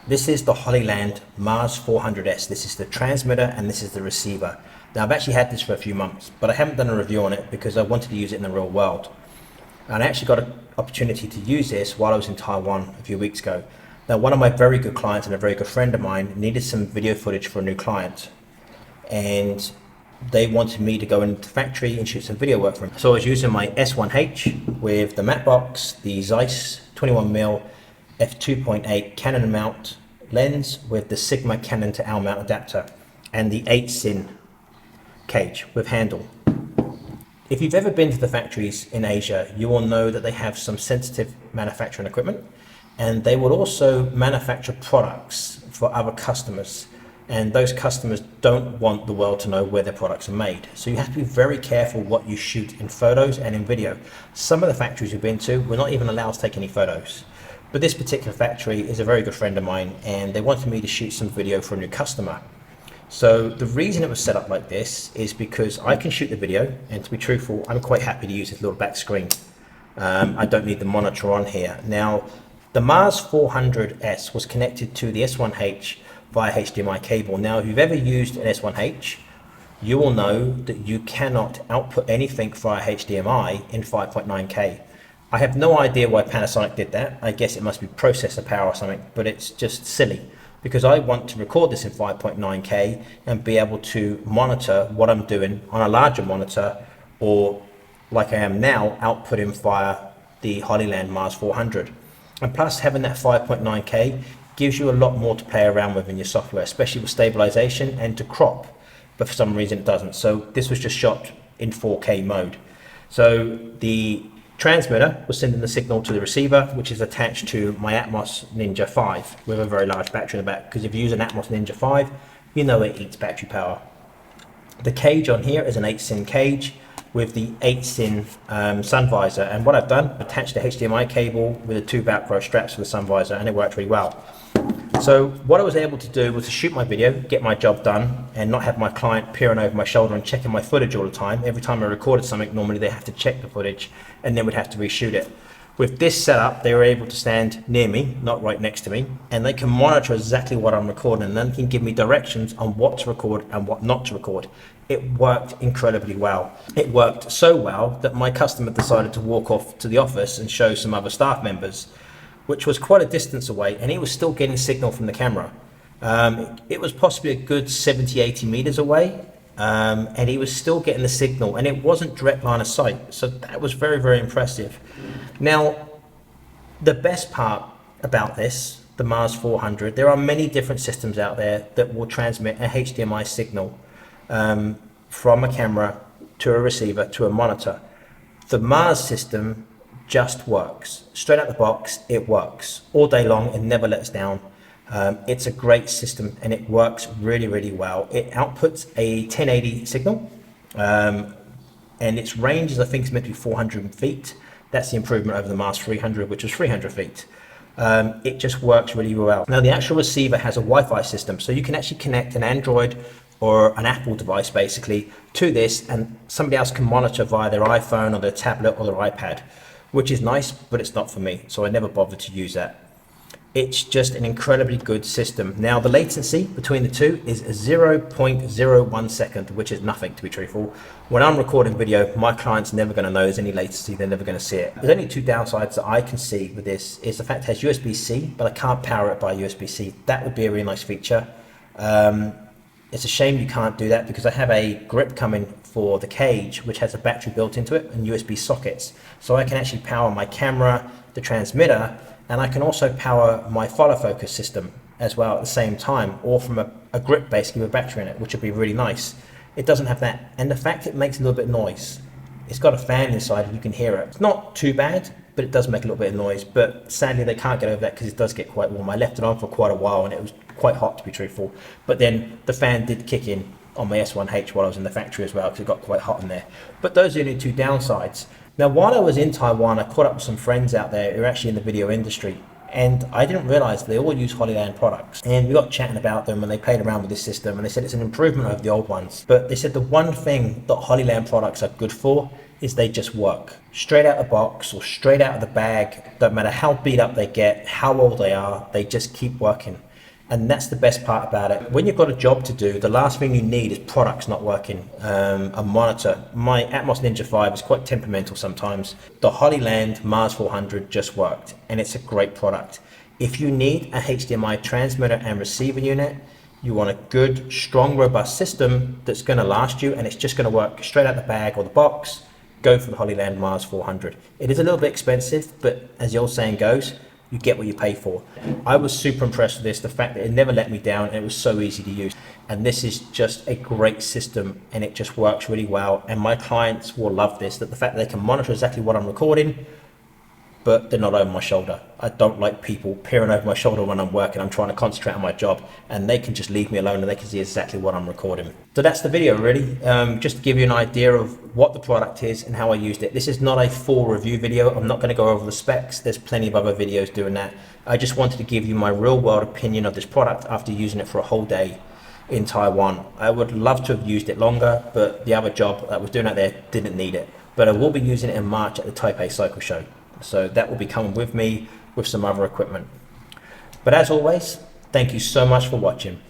This is the HOLLYLAND MARS 400S. This is the transmitter and this is the receiver. Now I've actually had this for a few months, but I haven't done a review on it because I wanted to use it in the real world. And I actually got an opportunity to use this while I was in Taiwan a few weeks ago. Now one of my very good clients and a very good friend of mine needed some video footage for a new client. And they wanted me to go into the factory and shoot some video work for them. So I was using my S1H with the matte box, the Zeiss 21mm f2.8 Canon mount lens with the Sigma Canon to L mount adapter and the 8-SIN cage with handle. If you've ever been to the factories in Asia, you will know that they have some sensitive manufacturing equipment, and they will also manufacture products for other customers, and those customers don't want the world to know where their products are made. So you have to be very careful what you shoot in photos and in video. Some of the factories we've been to, we're not even allowed to take any photos. But this particular factory is a very good friend of mine, and they wanted me to shoot some video for a new customer. So the reason it was set up like this is because I can shoot the video, and to be truthful, I'm quite happy to use this little back screen. I don't need the monitor on here. Now, the MARS 400S was connected to the S1H via HDMI cable. Now, if you've ever used an S1H, you will know that you cannot output anything via HDMI in 5.9K. I have no idea why Panasonic did that. I guess it must be processor power or something, but it's just silly because I want to record this in 5.9K and be able to monitor what I'm doing on a larger monitor, or like I am now, outputting via the HOLLYLAND MARS 400. And plus, having that 5.9K gives you a lot more to play around with in your software, especially with stabilization and to crop, but for some reason it doesn't. So this was just shot in 4K mode. So the transmitter was sending the signal to the receiver, which is attached to my Atmos Ninja 5 with a very large battery in the back, because if you use an Atmos Ninja 5, you know it eats battery power. The cage on here is an 8-SIN cage with the 8-SIN sun visor, and what I've done, attached the HDMI cable with the two Velcro straps for the sun visor, and it worked really well. So what I was able to do was to shoot my video, get my job done, and not have my client peering over my shoulder and checking my footage all the time. Every time I recorded something, normally they have to check the footage and then we'd have to reshoot it. With this setup, they were able to stand near me, not right next to me, and they can monitor exactly what I'm recording, and then can give me directions on what to record and what not to record. It worked incredibly well. It worked so well that my customer decided to walk off to the office and show some other staff members, which was quite a distance away, and he was still getting signal from the camera. It was possibly a good 70, 80 meters away, and he was still getting the signal, and it wasn't direct line of sight. So that was very, very impressive. Now, the best part about this, the MARS 400, there are many different systems out there that will transmit a HDMI signal from a camera to a receiver to a monitor. The MARS system just works. Straight out the box, it works. All day long, it never lets down. It's a great system and it works really, really well. It outputs a 1080 signal, and its range is, I think, is meant to be 400 feet. That's the improvement over the MARS 300, which was 300 feet. It just works really well. Now, the actual receiver has a Wi-Fi system, so you can actually connect an Android or an Apple device basically to this, and somebody else can monitor via their iPhone or their tablet or their iPad, which is nice, but it's not for me, so I never bothered to use that. It's just an incredibly good system. Now, the latency between the two is 0.01 second, which is nothing, to be truthful. When I'm recording video, my client's never going to know there's any latency. They're never going to see it. There's only two downsides that I can see with this. Is the fact it has USB-C, but I can't power it by USB-C. That would be a really nice feature. It's a shame you can't do that, because I have a grip coming for the cage, which has a battery built into it and USB sockets. So I can actually power my camera, the transmitter, and I can also power my follow focus system as well at the same time, or from a grip basically with a battery in it, which would be really nice. It doesn't have that, and the fact it makes a little bit of noise. It's got a fan inside and you can hear it. It's not too bad, but it does make a little bit of noise. But sadly they can't get over that because it does get quite warm. I left it on for quite a while and it was quite hot, to be truthful. But then the fan did kick in on my S1H while I was in the factory as well, because it got quite hot in there. But those are the only two downsides. Now, while I was in Taiwan, I caught up with some friends out there who are actually in the video industry, and I didn't realize they all use HOLLYLAND products. And we got chatting about them, and they played around with this system, and they said it's an improvement over the old ones. But they said the one thing that HOLLYLAND products are good for is they just work. Straight out the box or straight out of the bag, don't matter how beat up they get, how old they are, they just keep working. And that's the best part about it. When you've got a job to do, the last thing you need is products not working. A monitor. My Atmos Ninja 5 is quite temperamental sometimes. The HOLLYLAND MARS 400 just worked, and it's a great product. If you need a HDMI transmitter and receiver unit, you want a good, strong, robust system that's going to last you, and it's just going to work straight out the bag or the box, go for the HOLLYLAND MARS 400. It is a little bit expensive, but as the old saying goes, you get what you pay for. I was super impressed with this, the fact that it never let me down and it was so easy to use. And this is just a great system, and it just works really well. And my clients will love this, that the fact that they can monitor exactly what I'm recording, but they're not over my shoulder. I don't like people peering over my shoulder when I'm working. I'm trying to concentrate on my job, and they can just leave me alone and they can see exactly what I'm recording. So that's the video really, just to give you an idea of what the product is and how I used it. This is not a full review video. I'm not going to go over the specs. There's plenty of other videos doing that. I just wanted to give you my real world opinion of this product after using it for a whole day in Taiwan. I would love to have used it longer, but the other job that I was doing out there didn't need it. But I will be using it in March at the Taipei Cycle Show. So that will be coming with me with some other equipment. But as always, thank you so much for watching.